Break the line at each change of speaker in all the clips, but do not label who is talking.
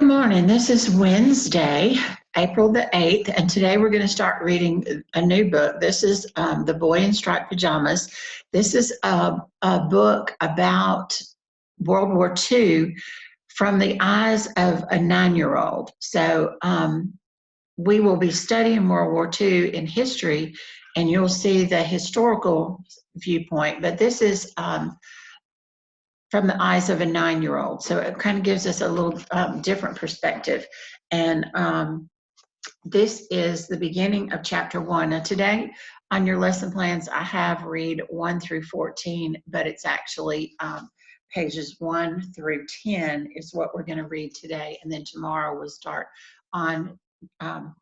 Good morning. This is Wednesday, April the 8th, and today we're going to start reading a new book. This is The Boy in Striped Pajamas. This is a book about World War II from the eyes of a 9-year-old. So we will be studying World War II in history, and you'll see the historical viewpoint, but this is from the eyes of a 9-year-old. So it kind of gives us a little different perspective. And this is the beginning of chapter 1. Now today on your lesson plans, I have read 1 through 14, but it's actually pages 1 through 10 is what we're going to read today. And then tomorrow we'll start on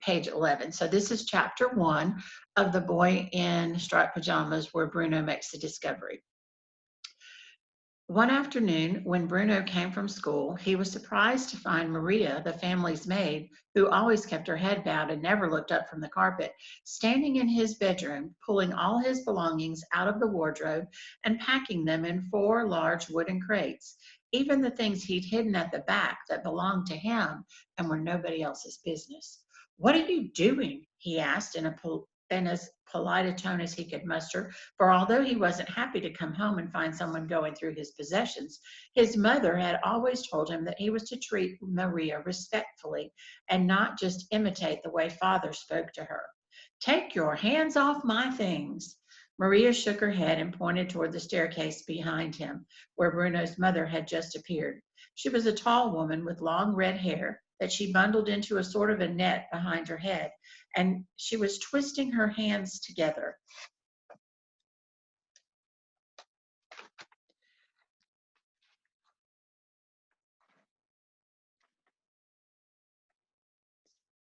page 11. So this is chapter 1 of The Boy in Striped Pajamas, where Bruno makes the discovery. One afternoon, when Bruno came from school, he was surprised to find Maria, the family's maid, who always kept her head bowed and never looked up from the carpet, standing in his bedroom, pulling all his belongings out of the wardrobe and packing them in 4 large wooden crates, even the things he'd hidden at the back that belonged to him and were nobody else's business. "What are you doing?" he asked in as polite a tone as he could muster, for although he wasn't happy to come home and find someone going through his possessions, his mother had always told him that he was to treat Maria respectfully and not just imitate the way father spoke to her. "Take your hands off my things." Maria shook her head and pointed toward the staircase behind him, where Bruno's mother had just appeared. She was a tall woman with long red hair that she bundled into a sort of a net behind her head, and she was twisting her hands together.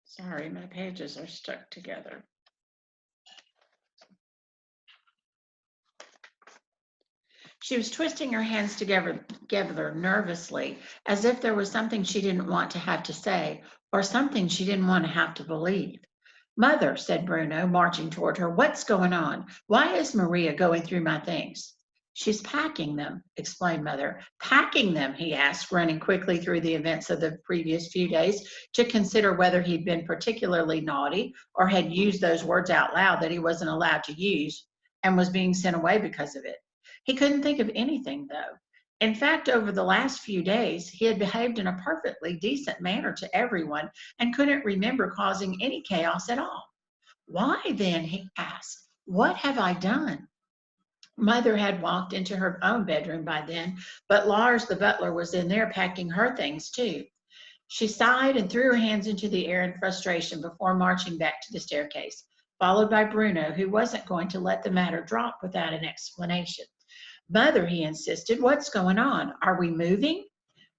Sorry, my pages are stuck together. She was twisting her hands together nervously, as if there was something she didn't want to have to say, or something she didn't want to have to believe. "Mother," said Bruno, marching toward her, "what's going on? Why is Maria going through my things?" "She's packing them," explained Mother. "Packing them?" he asked, running quickly through the events of the previous few days to consider whether he'd been particularly naughty or had used those words out loud that he wasn't allowed to use and was being sent away because of it. He couldn't think of anything, though. In fact, over the last few days, he had behaved in a perfectly decent manner to everyone and couldn't remember causing any chaos at all. "Why then?" he asked. "What have I done?" Mother had walked into her own bedroom by then, but Lars, the butler, was in there packing her things too. She sighed and threw her hands into the air in frustration before marching back to the staircase, followed by Bruno, who wasn't going to let the matter drop without an explanation. "Mother," he insisted, "what's going on? Are we moving?"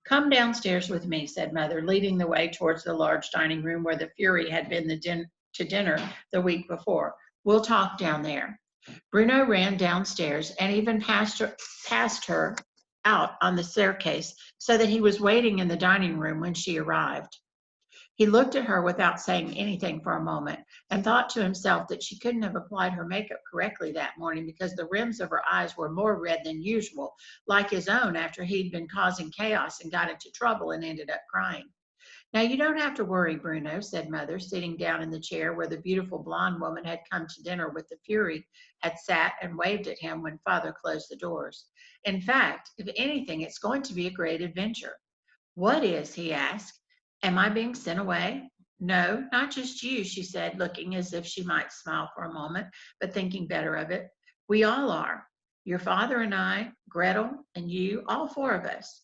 "Come downstairs with me," said Mother, leading the way towards the large dining room where the Fury had been to dinner the week before. "We'll talk down there." Bruno ran downstairs and even passed her out on the staircase so that he was waiting in the dining room when she arrived. He looked at her without saying anything for a moment and thought to himself that she couldn't have applied her makeup correctly that morning because the rims of her eyes were more red than usual, like his own after he'd been causing chaos and got into trouble and ended up crying. "Now, you don't have to worry, Bruno," said Mother, sitting down in the chair where the beautiful blonde woman had come to dinner with the Fury had sat and waved at him when Father closed the doors. "In fact, if anything, it's going to be a great adventure." "What is?" he asked. "Am I being sent away?" "No, not just you," she said, looking as if she might smile for a moment, but thinking better of it. "We all are. Your father and I, Gretel and you, all 4 of us."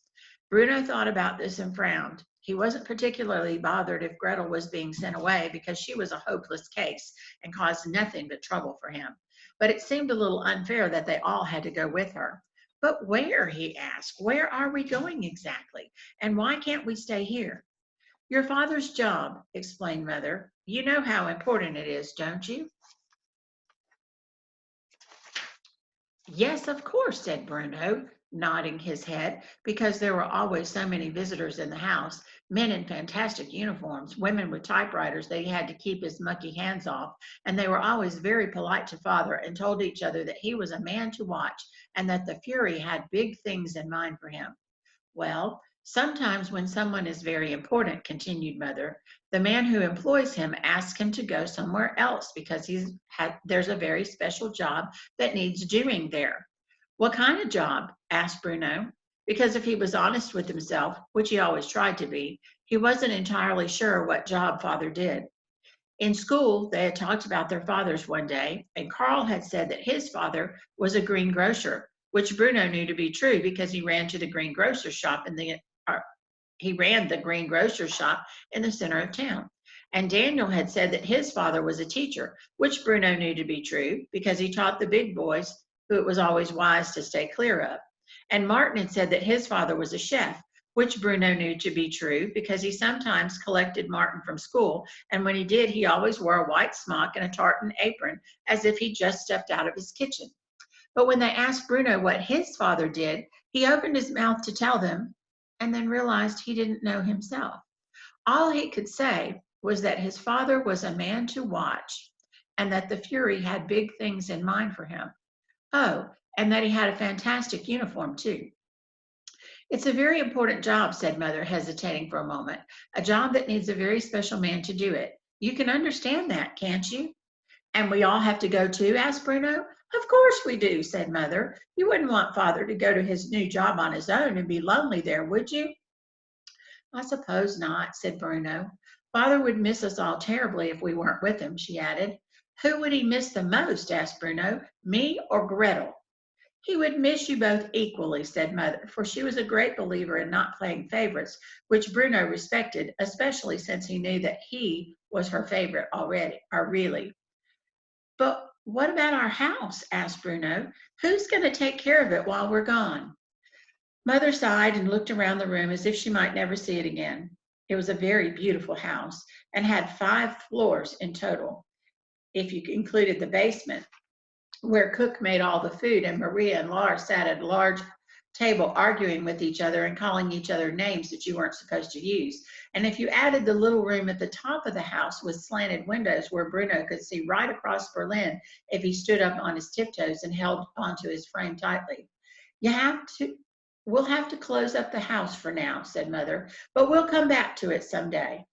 Bruno thought about this and frowned. He wasn't particularly bothered if Gretel was being sent away because she was a hopeless case and caused nothing but trouble for him. But it seemed a little unfair that they all had to go with her. "But where?" he asked. "Where are we going exactly? And why can't we stay here?" "Your father's job," explained Mother. "You know how important it is, don't you?" "Yes, of course," said Bruno, nodding his head, because there were always so many visitors in the house, men in fantastic uniforms, women with typewriters that he had to keep his mucky hands off, and they were always very polite to Father and told each other that he was a man to watch and that the Fury had big things in mind for him. "Well, Sometimes when someone is very important, continued Mother, the man who employs him asks him to go somewhere else because there's a very special job that needs doing there. What kind of job? Asked Bruno. Because if he was honest with himself, which he always tried to be, he wasn't entirely sure what job Father did. In school, they had talked about their fathers one day, and Carl had said that his father was a greengrocer, which Bruno knew to be true because uh, he ran the greengrocer shop in the center of town. And Daniel had said that his father was a teacher, which Bruno knew to be true because he taught the big boys who it was always wise to stay clear of. And Martin had said that his father was a chef, which Bruno knew to be true because he sometimes collected Martin from school, and when he did, he always wore a white smock and a tartan apron as if he just stepped out of his kitchen. But when they asked Bruno what his father did, he opened his mouth to tell them and then realized he didn't know himself. All he could say was that his father was a man to watch and that the Fury had big things in mind for him. Oh, and that he had a fantastic uniform, too. It's a very important job, said Mother, hesitating for a moment. A job that needs a very special man to do it. You can understand that, can't you? And we all have to go too? Asked Bruno. Of course we do, said Mother. You wouldn't want Father to go to his new job on his own and be lonely there, would you? I suppose not, said Bruno. Father would miss us all terribly if we weren't with him, she added. Who would he miss the most? Asked Bruno. Me or Gretel? He would miss you both equally, said Mother, for she was a great believer in not playing favorites, which Bruno respected, especially since he knew that he was her favorite already, or really. But what about our house? Asked Bruno. Who's going to take care of it while we're gone? Mother sighed and looked around the room as if she might never see it again. It was a very beautiful house and had 5 floors in total, if you included the basement, where Cook made all the food and Maria and Laura sat at a large table arguing with each other and calling each other names that you weren't supposed to use. And if you added the little room at the top of the house with slanted windows where Bruno could see right across Berlin if he stood up on his tiptoes and held onto his frame tightly. You have to, we'll have to close up the house for now, said Mother, but we'll come back to it someday.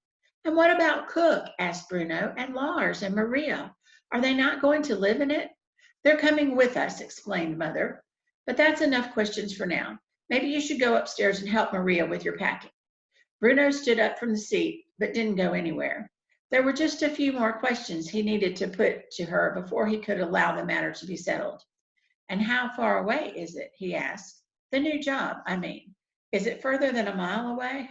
And what about Cook? Asked Bruno, and Lars and Maria. Are they not going to live in it? They're coming with us, explained Mother. But that's enough questions for now. Maybe you should go upstairs and help Maria with your packing. Bruno stood up from the seat, but didn't go anywhere. There were just a few more questions he needed to put to her before he could allow the matter to be settled. And how far away is it? He asked. The new job, I mean. Is it further than a mile away?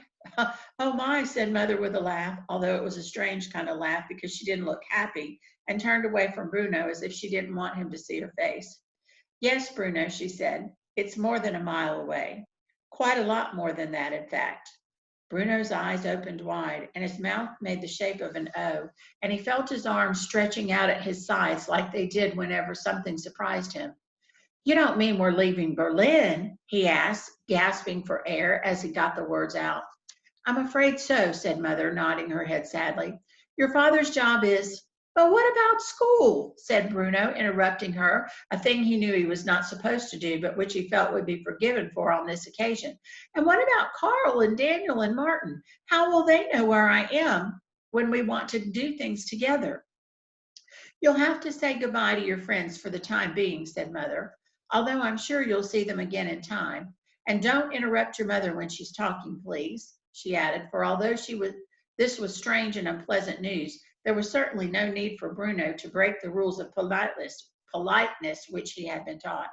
Oh my, said Mother with a laugh, although it was a strange kind of laugh because she didn't look happy and turned away from Bruno as if she didn't want him to see her face. Yes, Bruno, she said, it's more than a mile away. Quite a lot more than that, in fact. Bruno's eyes opened wide and his mouth made the shape of an O, and he felt his arms stretching out at his sides like they did whenever something surprised him. You don't mean we're leaving Berlin? He asked, gasping for air as he got the words out. I'm afraid so, said Mother, nodding her head sadly. Your father's job is. But what about school? Said Bruno, interrupting her, a thing he knew he was not supposed to do, but which he felt would be forgiven for on this occasion. And what about Carl and Daniel and Martin? How will they know where I am when we want to do things together? You'll have to say goodbye to your friends for the time being, said Mother, although I'm sure you'll see them again in time. And don't interrupt your mother when she's talking, please, she added, for although this was strange and unpleasant news, there was certainly no need for Bruno to break the rules of politeness which he had been taught.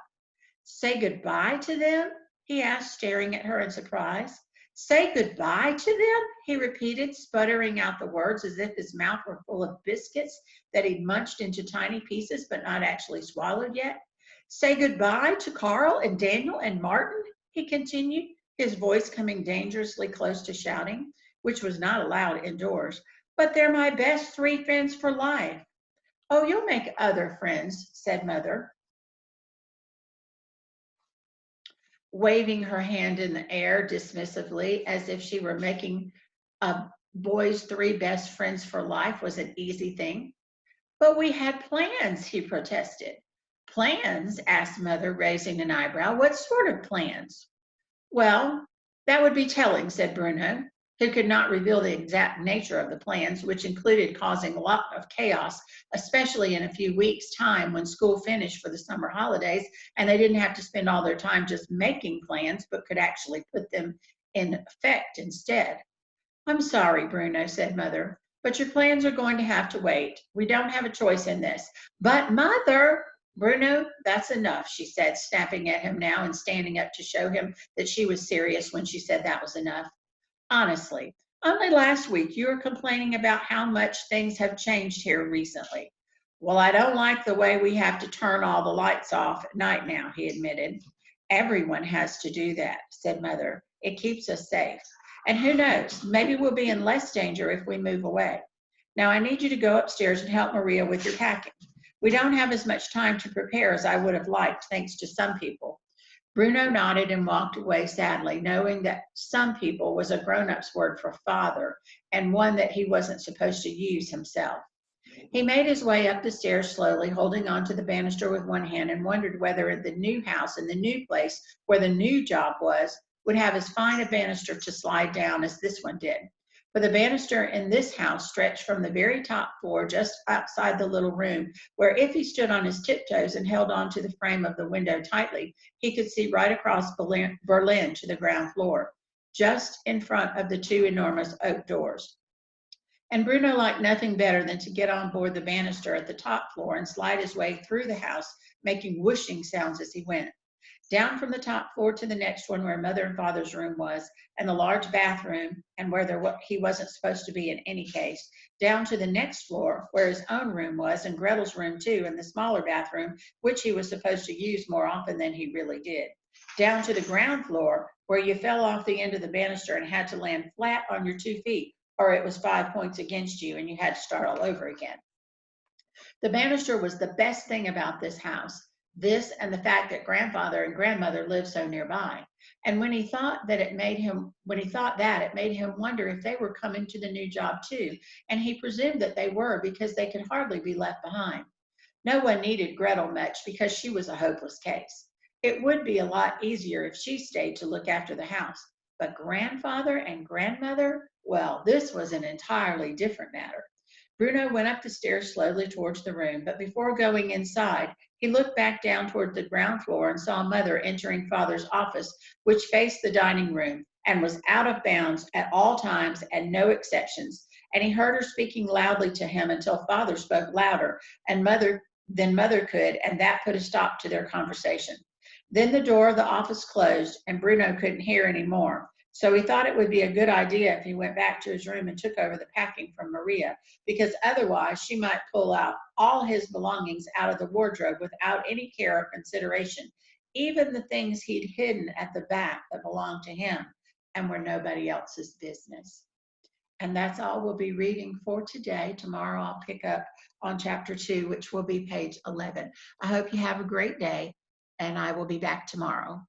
Say goodbye to them? He asked, staring at her in surprise. Say goodbye to them? He repeated, sputtering out the words as if his mouth were full of biscuits that he'd munched into tiny pieces but not actually swallowed yet. Say goodbye to Carl and Daniel and Martin? He continued, his voice coming dangerously close to shouting, which was not allowed indoors. But they're my best 3 friends for life. Oh, you'll make other friends, said Mother, waving her hand in the air dismissively as if she were making a boy's 3 best friends for life was an easy thing. But we had plans, he protested. Plans? Asked Mother, raising an eyebrow. What sort of plans? Well, That would be telling, said Bruno, who could not reveal the exact nature of the plans, which included causing a lot of chaos, especially in a few weeks' time when school finished for the summer holidays and they didn't have to spend all their time just making plans, but could actually put them in effect instead. I'm sorry, Bruno, said Mother, but your plans are going to have to wait. We don't have a choice in this. But, Mother, Bruno, that's enough, she said, snapping at him now and standing up to show him that she was serious when she said that was enough. Honestly, only last week you were complaining about how much things have changed here recently. Well, I don't like the way we have to turn all the lights off at night now, he admitted. Everyone has to do that, said Mother. It keeps us safe. And who knows, maybe we'll be in less danger if we move away. Now I need you to go upstairs and help Maria with your packing. We don't have as much time to prepare as I would have liked, thanks to some people. Bruno nodded and walked away sadly, knowing that some people was a grown-up's word for father and one that he wasn't supposed to use himself. He made his way up the stairs slowly, holding onto the banister with one hand, and wondered whether the new house and the new place where the new job was would have as fine a banister to slide down as this one did. For the banister in this house stretched from the very top floor just outside the little room, where if he stood on his tiptoes and held onto the frame of the window tightly, he could see right across Berlin to the ground floor, just in front of the two enormous oak doors. And Bruno liked nothing better than to get on board the banister at the top floor and slide his way through the house, making whooshing sounds as he went. Down from the top floor to the next one where Mother and Father's room was, and the large bathroom, and where he wasn't supposed to be in any case, down to the next floor where his own room was, and Gretel's room too, and the smaller bathroom, which he was supposed to use more often than he really did. Down to the ground floor where you fell off the end of the banister and had to land flat on your 2 feet, or it was 5 points against you and you had to start all over again. The banister was the best thing about this house. This and the fact that grandfather and grandmother lived so nearby. And when he thought that, it made him wonder if they were coming to the new job too. And he presumed that they were because they could hardly be left behind. No one needed Gretel much because she was a hopeless case. It would be a lot easier if she stayed to look after the house. But grandfather and grandmother, well, this was an entirely different matter. Bruno went up the stairs slowly towards the room, but before going inside, he looked back down toward the ground floor and saw Mother entering Father's office, which faced the dining room and was out of bounds at all times and no exceptions. And he heard her speaking loudly to him until Father spoke louder and than Mother could, and that put a stop to their conversation. Then the door of the office closed, and Bruno couldn't hear any more. So he thought it would be a good idea if he went back to his room and took over the packing from Maria, because otherwise she might pull out all his belongings out of the wardrobe without any care or consideration, even the things he'd hidden at the back that belonged to him and were nobody else's business. And that's all we'll be reading for today. Tomorrow I'll pick up on chapter 2, which will be page 11. I hope you have a great day, and I will be back tomorrow.